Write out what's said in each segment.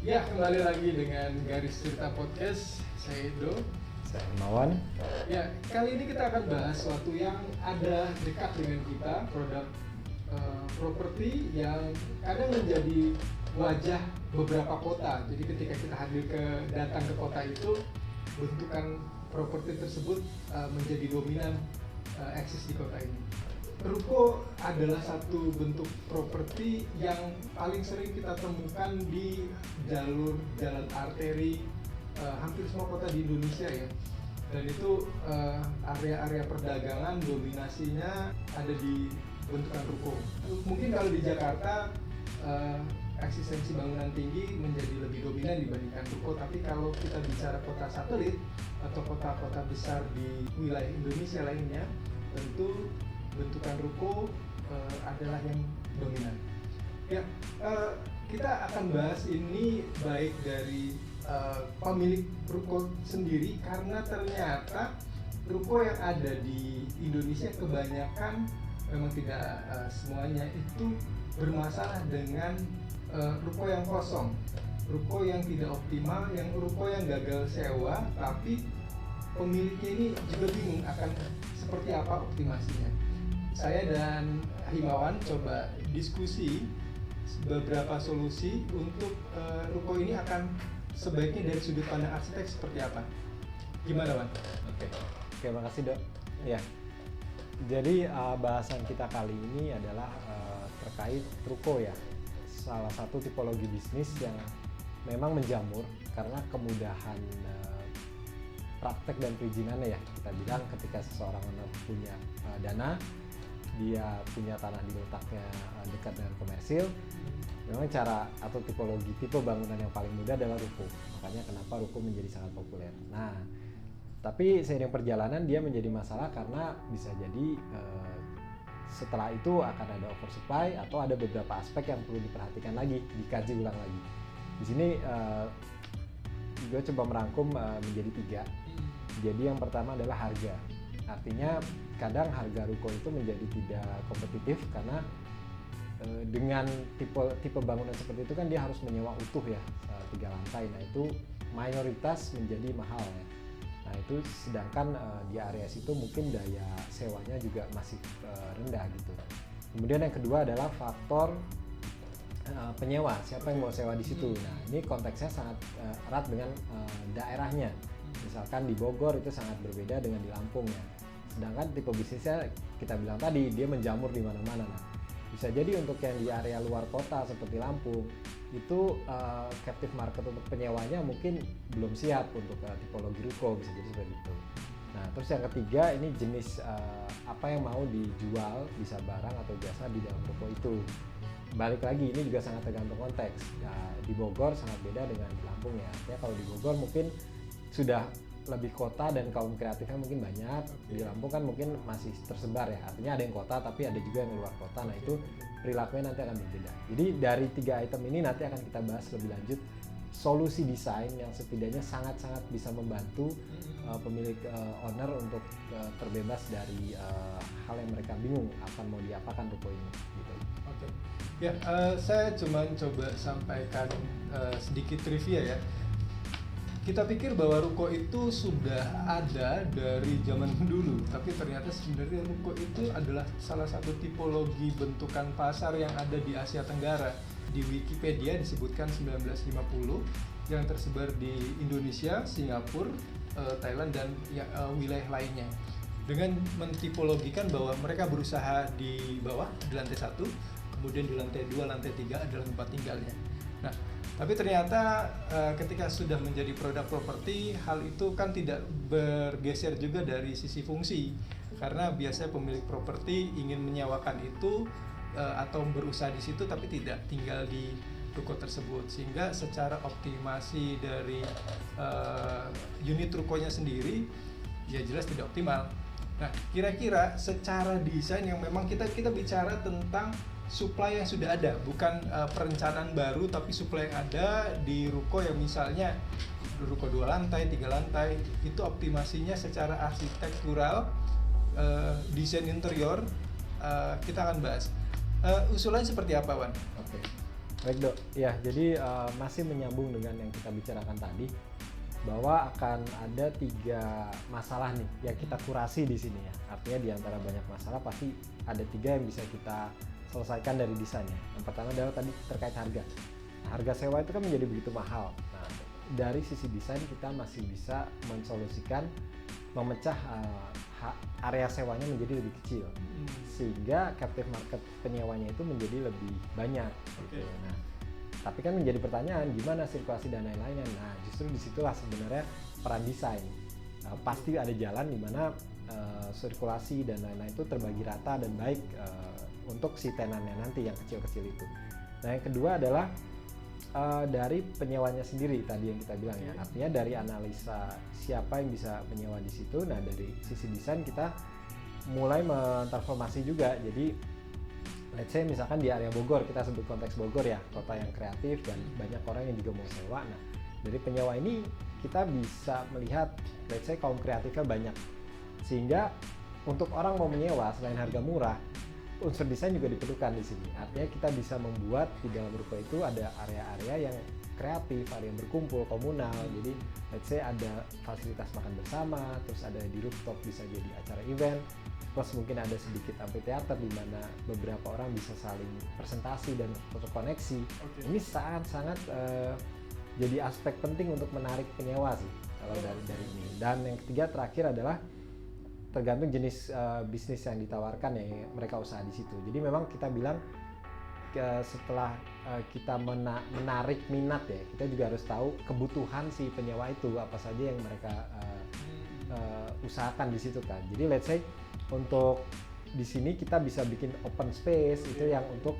Ya, kembali lagi dengan Garis Cerita Podcast. Saya Edo. Saya Himawan. Ya, kali ini kita akan bahas sesuatu yang ada dekat dengan kita, produk properti yang kadang menjadi wajah beberapa kota. Jadi ketika kita datang ke kota itu, bentukan properti tersebut menjadi dominan eksis di kota ini. Ruko adalah satu bentuk properti yang paling sering kita temukan di jalur jalan arteri hampir semua kota di Indonesia ya. Dan itu area-area perdagangan dominasinya ada di bentukan ruko. Mungkin kalau di Jakarta eksistensi bangunan tinggi menjadi lebih dominan dibandingkan ruko, tapi kalau kita bicara kota satelit atau kota-kota besar di wilayah Indonesia lainnya, tentu bentukan ruko adalah yang dominan. Ya, kita akan bahas ini baik dari pemilik ruko sendiri, karena ternyata ruko yang ada di Indonesia kebanyakan, memang tidak semuanya, itu bermasalah dengan ruko yang kosong, ruko yang tidak optimal, yang ruko yang gagal sewa, tapi pemiliknya ini juga bingung akan seperti apa optimasinya. Saya dan Himawan coba diskusi beberapa solusi untuk ruko ini akan sebaiknya dari sudut pandang arsitek seperti apa. Gimana, Wan? Oke, makasih Dok. Ya, jadi bahasan kita kali ini adalah terkait ruko ya. Salah satu tipologi bisnis yang memang menjamur karena kemudahan praktek dan perizinannya ya. Kita bilang ketika seseorang punya dana, dia punya tanah di letaknya dekat dengan komersil, memang cara atau tipe bangunan yang paling mudah adalah ruko. Makanya kenapa ruko menjadi sangat populer. Nah, tapi seiring perjalanan dia menjadi masalah karena bisa jadi setelah itu akan ada oversupply atau ada beberapa aspek yang perlu diperhatikan lagi, dikaji ulang lagi. Di sini gue coba merangkum menjadi 3. Jadi yang pertama adalah harga. Artinya kadang harga ruko itu menjadi tidak kompetitif karena dengan tipe bangunan seperti itu kan dia harus menyewa utuh ya 3 lantai. Nah itu mayoritas menjadi mahal ya. Nah itu sedangkan di area situ mungkin daya sewanya juga masih rendah gitu. Kemudian yang kedua adalah faktor penyewa, siapa yang mau sewa di situ. Nah ini konteksnya sangat erat dengan daerahnya. Misalkan di Bogor itu sangat berbeda dengan di Lampung ya. Sedangkan tipe bisnisnya kita bilang tadi dia menjamur di mana-mana. Nah, bisa jadi untuk yang di area luar kota seperti Lampung itu captive market untuk penyewanya mungkin belum siap untuk tipologi ruko, bisa jadi seperti itu. Nah, terus yang ketiga ini jenis apa yang mau dijual, bisa barang atau jasa di dalam ruko itu. Balik lagi ini juga sangat tergantung konteks. Nah, di Bogor sangat beda dengan di Lampung ya. Artinya kalau di Bogor mungkin sudah lebih kota dan kaum kreatifnya mungkin banyak. Di Lampung kan mungkin masih tersebar ya, artinya ada yang kota tapi ada juga yang luar kota. Nah itu perilakunya nanti akan berbeda. Jadi dari 3 item ini nanti akan kita bahas lebih lanjut solusi desain yang setidaknya sangat-sangat bisa membantu pemilik owner untuk terbebas dari hal yang mereka bingung akan mau diapakan ruko ini gitu. Oke. Ya, saya cuma coba sampaikan sedikit trivia ya. Kita pikir bahwa ruko itu sudah ada dari zaman dulu, tapi ternyata sebenarnya ruko itu adalah salah satu tipologi bentukan pasar yang ada di Asia Tenggara. Di Wikipedia disebutkan 1950 yang tersebar di Indonesia, Singapura, Thailand, dan wilayah lainnya. Dengan mentipologikan bahwa mereka berusaha di bawah, di lantai 1, kemudian di lantai 2, lantai 3 adalah tempat tinggalnya. Nah, tapi ternyata ketika sudah menjadi produk properti, hal itu kan tidak bergeser juga dari sisi fungsi, karena biasanya pemilik properti ingin menyewakan itu atau berusaha di situ tapi tidak tinggal di ruko tersebut, sehingga secara optimasi dari unit rukonya sendiri ya jelas tidak optimal. Nah, kira-kira secara desain yang memang kita bicara tentang supply yang sudah ada, bukan perencanaan baru, tapi supply yang ada di ruko yang misalnya ruko 2 lantai, 3 lantai, itu optimasinya secara arsitektural, desain interior, kita akan bahas. Usulannya seperti apa, Wan? Oke. Baik dok, ya jadi masih menyambung dengan yang kita bicarakan tadi, bahwa akan ada 3 masalah nih yang kita kurasi di sini ya. Artinya di antara banyak masalah pasti ada 3 yang bisa kita selesaikan dari desainnya. Yang pertama adalah tadi terkait harga. Nah, harga sewa itu kan menjadi begitu mahal. Nah, dari sisi desain kita masih bisa mensolusikan memecah area sewanya menjadi lebih kecil, sehingga captive market penyewanya itu menjadi lebih banyak. Gitu. Nah, tapi kan menjadi pertanyaan gimana sirkulasi dan lain-lainnya. Nah, justru disitulah sebenarnya peran desain. Pasti ada jalan di mana sirkulasi dan lain-lain itu terbagi rata dan baik untuk si tenannya nanti yang kecil-kecil itu. Nah, yang kedua adalah dari penyewanya sendiri tadi yang kita bilang ya. Artinya dari analisa siapa yang bisa menyewa di situ. Nah, dari sisi desain kita mulai mentransformasi juga. Jadi let's say misalkan di area Bogor, kita sebut konteks Bogor ya, kota yang kreatif dan banyak orang yang juga mau sewa. Nah, dari penyewa ini kita bisa melihat let's say kaum kreatifnya banyak, sehingga untuk orang mau menyewa selain harga murah, unsur desain juga diperlukan di sini. Artinya kita bisa membuat di dalam ruko itu ada area-area yang kreatif, area yang berkumpul, komunal. Jadi let's say ada fasilitas makan bersama, terus ada di rooftop bisa jadi acara event, plus mungkin ada sedikit amphitheater di mana beberapa orang bisa saling presentasi dan terkoneksi. Ini sangat-sangat jadi aspek penting untuk menarik penyewa sih kalau dari ini. Dan yang ketiga terakhir adalah tergantung jenis bisnis yang ditawarkan ya mereka usaha di situ. Jadi memang kita bilang setelah kita menarik minat ya, kita juga harus tahu kebutuhan si penyewa itu apa saja yang mereka usahakan di situ kan. Jadi let's say untuk di sini kita bisa bikin open space itu yang untuk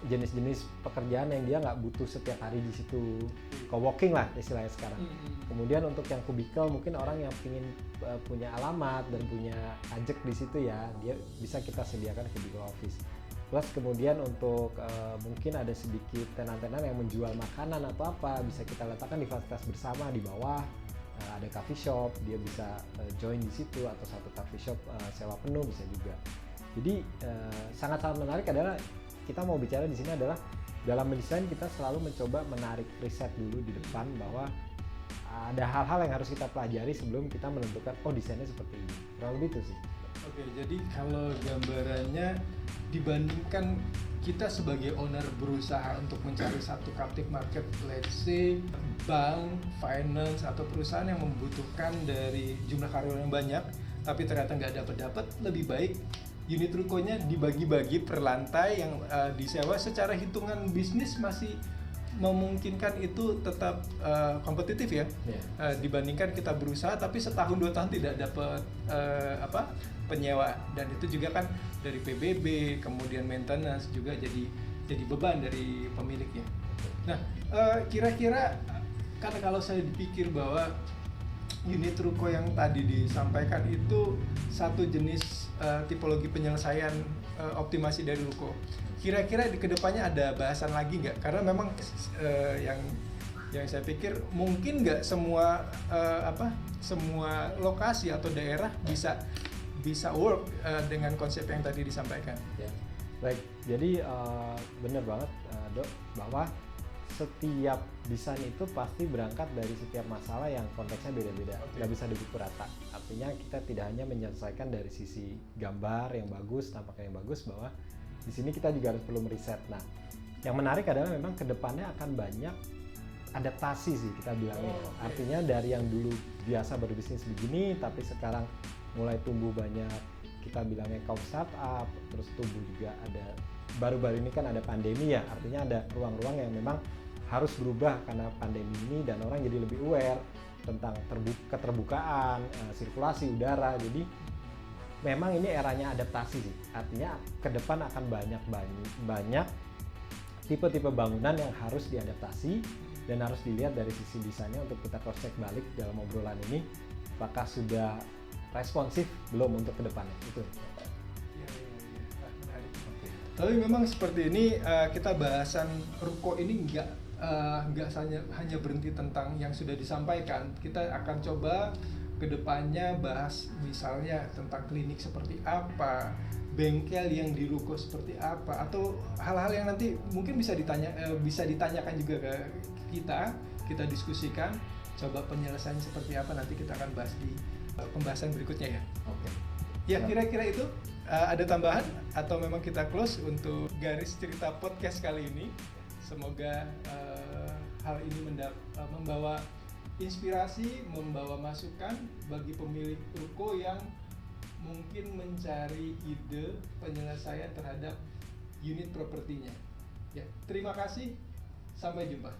jenis-jenis pekerjaan yang dia nggak butuh setiap hari di situ, co-working lah istilahnya sekarang. Kemudian untuk yang kubikel mungkin orang yang ingin punya alamat dan punya ajak di situ ya, dia bisa kita sediakan kubikel office. Plus kemudian untuk mungkin ada sedikit tenan-tenan yang menjual makanan atau apa, bisa kita letakkan di fasilitas bersama di bawah. Ada coffee shop, dia bisa join di situ, atau satu coffee shop sewa penuh bisa juga. Jadi sangat-sangat menarik adalah kita mau bicara di sini adalah dalam mendesain kita selalu mencoba menarik riset dulu di depan bahwa ada hal-hal yang harus kita pelajari sebelum kita menentukan oh desainnya seperti ini. Kurang lebih itu sih. Oke, jadi kalau gambarannya dibandingkan kita sebagai owner berusaha untuk mencari satu captive market, let's say bank, finance atau perusahaan yang membutuhkan dari jumlah karyawan yang banyak, tapi ternyata nggak dapat, lebih baik unit rukonya dibagi-bagi per lantai yang disewa secara hitungan bisnis masih memungkinkan itu tetap kompetitif ya. Dibandingkan kita berusaha tapi setahun 2 tahun tidak dapat penyewa, dan itu juga kan dari PBB kemudian maintenance juga jadi beban dari pemiliknya. Nah, kira-kira karena kalau saya dipikir bahwa unit ruko yang tadi disampaikan itu satu jenis tipologi penyelesaian optimasi dari ruko. Kira-kira di kedepannya ada bahasan lagi nggak? Karena memang yang saya pikir mungkin nggak semua semua lokasi atau daerah bisa work dengan konsep yang tadi disampaikan. Ya. Baik, jadi benar banget Dok, bahwa setiap desain itu pasti berangkat dari setiap masalah yang konteksnya beda-beda, nggak bisa dipukul rata. Artinya kita tidak hanya menyelesaikan dari sisi gambar yang bagus, tampaknya yang bagus, bahwa di sini kita juga harus perlu meriset. Nah, yang menarik adalah memang kedepannya akan banyak adaptasi sih kita bilangnya. Artinya dari yang dulu biasa berbisnis begini, tapi sekarang mulai tumbuh banyak, kita bilangnya kaum startup, terus tumbuh juga ada baru-baru ini kan ada pandemi ya, artinya ada ruang-ruang yang memang harus berubah karena pandemi ini dan orang jadi lebih aware tentang keterbukaan, sirkulasi udara. Jadi memang ini eranya adaptasi sih. Artinya ke depan akan banyak tipe-tipe bangunan yang harus diadaptasi dan harus dilihat dari sisi desainnya untuk kita cross check balik dalam obrolan ini apakah sudah responsif belum untuk ke depannya. Itu. Tapi memang seperti ini kita bahasan ruko ini nggak hanya berhenti tentang yang sudah disampaikan. Kita akan coba kedepannya bahas misalnya tentang klinik seperti apa, bengkel yang di ruko seperti apa, atau hal-hal yang nanti mungkin bisa ditanyakan juga ke kita diskusikan, coba penyelesaian seperti apa nanti kita akan bahas di pembahasan berikutnya ya. Oke. Ya, kira-kira itu. Ada tambahan atau memang kita close untuk garis cerita podcast kali ini? Semoga hal ini membawa inspirasi, membawa masukan bagi pemilik ruko yang mungkin mencari ide penyelesaian terhadap unit propertinya. Ya, terima kasih. Sampai jumpa.